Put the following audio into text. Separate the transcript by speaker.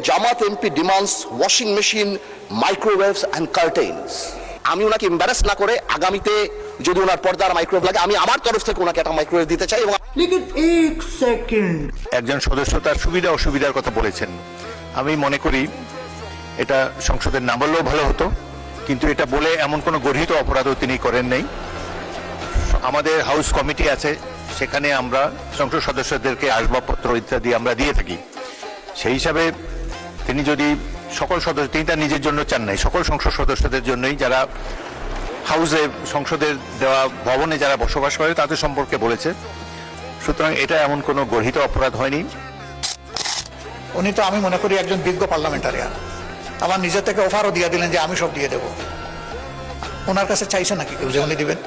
Speaker 1: Jamaat MP demands washing machine, microwaves and curtains. আমি ওনাকে এমবারাস না করে আগামীতে যদি ওনার পর্দার মাইক্রোওয়েভ লাগে আমি আমার তরফ থেকে ওনাকে একটা মাইক্রোওয়েভ দিতে চাই। এবং
Speaker 2: लेकिन एक सेकंड
Speaker 3: একজন সদস্য তার সুবিধা অসুবিধার কথা বলেছেন। আমি মনে করি এটা সংসদের না বললেও ভালো হতো, কিন্তু এটা বলে এমন কোনো গর্হিত অপরাধও তিনি করেন নাই। আমাদের হাউস কমিটি আছে, সেখানে আমরা সংসদ সদস্যদেরকে আসবাবপত্র ইত্যাদি আমরা দিয়ে থাকি। সেই হিসাবে তিনি যদি সকল সদস্য, তিনি তার নিজের জন্য চান নাই, সকল সংসদ সদস্যদের জন্যই যারা হাউসে সংসদের দেওয়া ভবনে যারা বসবাস করে তাদের সম্পর্কে বলেছে। সুতরাং এটা এমন কোনো গর্হিত অপরাধ হয়নি।
Speaker 4: উনি তো আমি মনে করি একজন বিজ্ঞ পার্লামেন্টারিয়ান। আমার নিজের থেকে অফারও দিয়ে দিলেন যে আমি সব দিয়ে দেব। ওনার কাছে চাইছে নাকি কেউ যে উনি দিবেন?